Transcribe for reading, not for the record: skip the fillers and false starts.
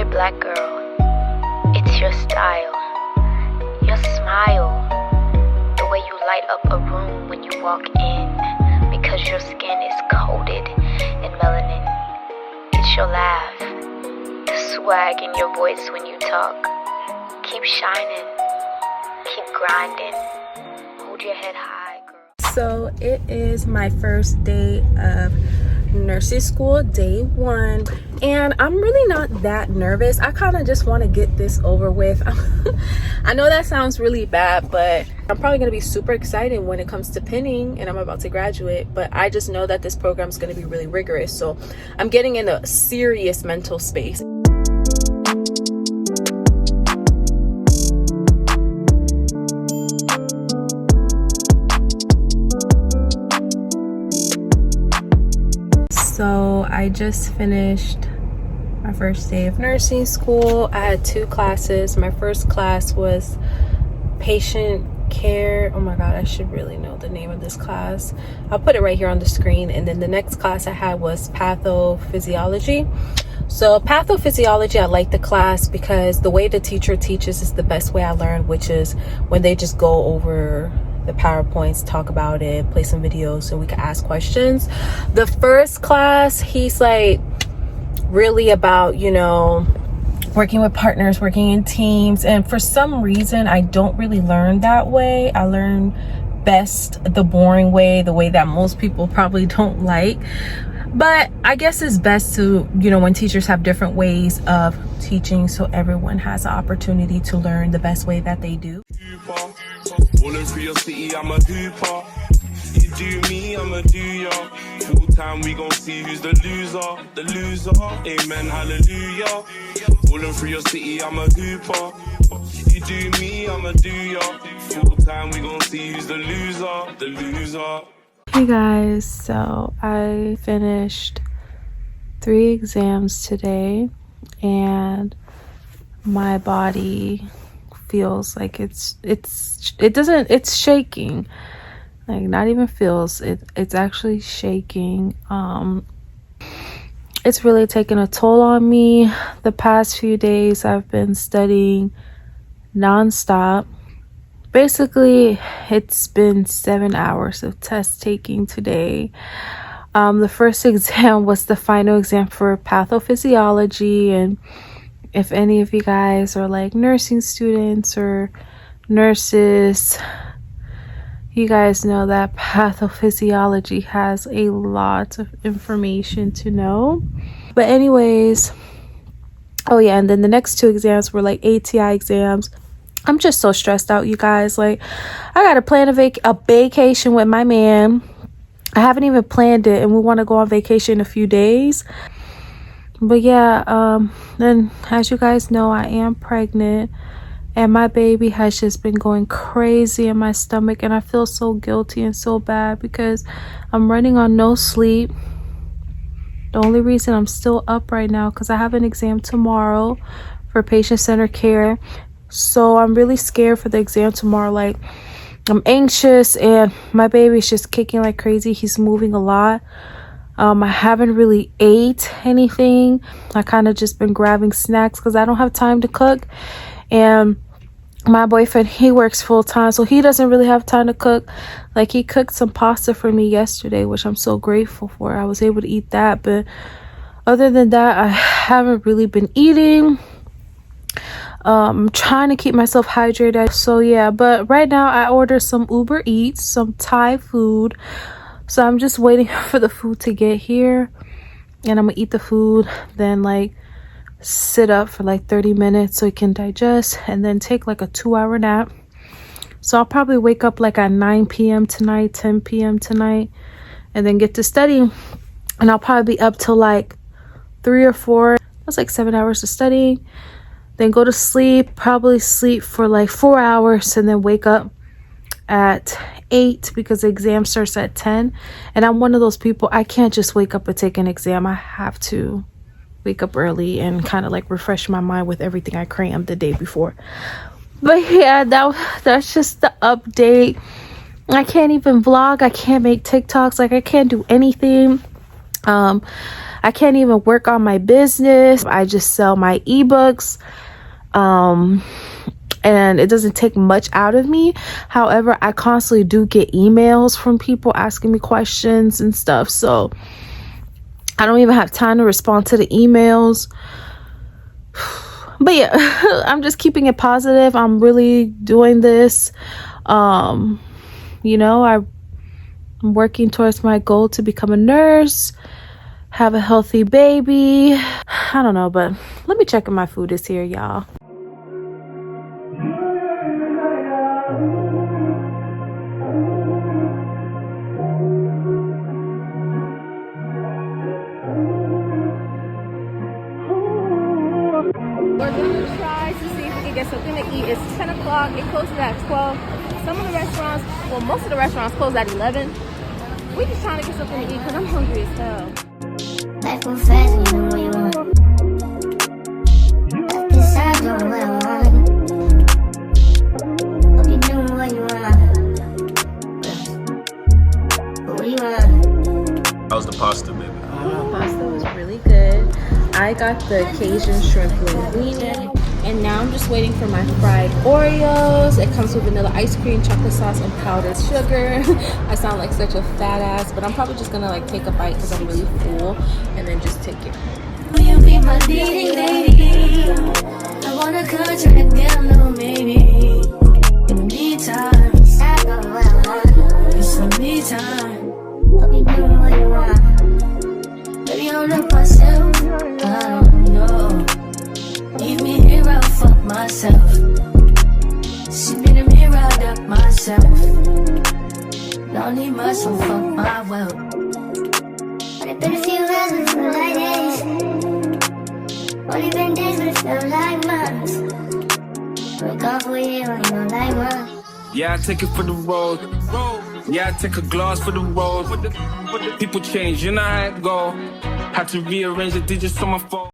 Dear black girl, it's your style, your smile, the way you light up a room when you walk in, because your skin is coated in melanin. It's your laugh, the swag in your voice when you talk. Keep shining, keep grinding, hold your head high, girl. So it is my first day of nursing school, day 1, and I'm really not that nervous. I kind of just want to get this over with. I know that sounds really bad, but I'm probably going to be super excited when it comes to pinning and I'm about to graduate. But I just know that this program is going to be really rigorous, so I'm getting in a serious mental space. So I just finished my first day of nursing school. I had 2 classes. My first class was patient care. Oh my god, I should really know the name of this class. I'll put it right here on the screen. And then the next class I had was pathophysiology. So pathophysiology, I like the class because the way the teacher teaches is the best way I learn, which is when they just go over the PowerPoints, talk about it, play some videos so we can ask questions. The first class, he's like really about, you know, working with partners, working in teams, and for some reason I don't really learn that way. I learn best the boring way, the way that most people probably don't like. But I guess it's best to, you know, when teachers have different ways of teaching, so everyone has the opportunity to learn the best way that they do. Rolling through your city, I'm a hooper. You do me, I'ma do ya. Full time, we gon' see who's the loser. The loser, amen, hallelujah. Rolling through your city, I'm a hooper. You do me, I'ma do ya. Full time, we gon' see who's the loser. The loser. Hey guys, so I finished 3 exams today and my body feels like it's shaking. Like, not even feels, it's actually shaking. It's really taken a toll on me. The past few days I've been studying nonstop. Basically, it's been 7 hours of test taking today. The first exam was the final exam for pathophysiology, and if any of you guys are like nursing students or nurses, you guys know that pathophysiology has a lot of information to know. But anyways, oh yeah, and then the next 2 exams were like ATI exams. I'm just so stressed out, you guys. Like, I gotta plan a vacation with my man. I haven't even planned it, and we want to go on vacation in a few days. But yeah, then as you guys know, I am pregnant, and my baby has just been going crazy in my stomach, and I feel so guilty and so bad because I'm running on no sleep. The only reason I'm still up right now because I have an exam tomorrow for patient-centered care. So I'm really scared for the exam tomorrow. Like, I'm anxious, and my baby's just kicking like crazy. He's moving a lot. I haven't really ate anything. I kind of just been grabbing snacks because I don't have time to cook. And my boyfriend, he works full time, so he doesn't really have time to cook. Like, he cooked some pasta for me yesterday, which I'm so grateful for. I was able to eat that. But other than that, I haven't really been eating. I'm trying to keep myself hydrated. So yeah, but right now I ordered some Uber Eats, some Thai food. So I'm just waiting for the food to get here, and I'm gonna eat the food, then like sit up for like 30 minutes so it can digest, and then take like a 2-hour nap. So I'll probably wake up like at 9 p.m. tonight, 10 p.m. tonight, and then get to studying. And I'll probably be up till like 3 or 4. That's like 7 hours of studying. Then go to sleep, probably sleep for like 4 hours, and then wake up at 8 because the exam starts at 10. And I'm one of those people, I can't just wake up and take an exam. I have to wake up early and kind of like refresh my mind with everything I crammed the day before. But yeah, that's just the update. I can't even vlog. I can't make TikToks. Like, I can't do anything. I can't even work on my business. I just sell my ebooks. And it doesn't take much out of me. However, I constantly do get emails from people asking me questions and stuff. So I don't even have time to respond to the emails. But yeah, I'm just keeping it positive. I'm really doing this. You know, I'm working towards my goal to become a nurse, have a healthy baby. I don't know, but let me check if my food is here, y'all. We're gonna try to see if we can get something to eat. It's 10 o'clock, it closes at 12. Some of the restaurants, well, most of the restaurants close at 11. We're just trying to get something to eat because I'm hungry as hell. Life goes fast when you know what you want. Life decides on what I want. Hope you doing what you want. But what do you want? How's the pasta, baby? Pasta was really good. I got the Cajun shrimp linguine, and now I'm just waiting for my fried Oreos. It comes with vanilla ice cream, chocolate sauce, and powdered sugar. I sound like such a fat ass, but I'm probably just gonna like take a bite because I'm really full, and then just take it. Will you be my leading lady? I wanna country and get a little maybe. In the meantime, decide on what I want. It's some me time. Hope you doing what you want. Maybe I'll look myself. I don't know. Leave me here, I'll fuck myself. See me in the mirror, I'll duck myself. Don't need much, so fuck my wealth. But it's been a few hours, but it feel like days. Only been days, but it feel like months. We're gone for a year, only know like months. Yeah, I take it for the road. Yeah, I take a glass for the road. People change, you know how it go. Had to rearrange the digits on my phone.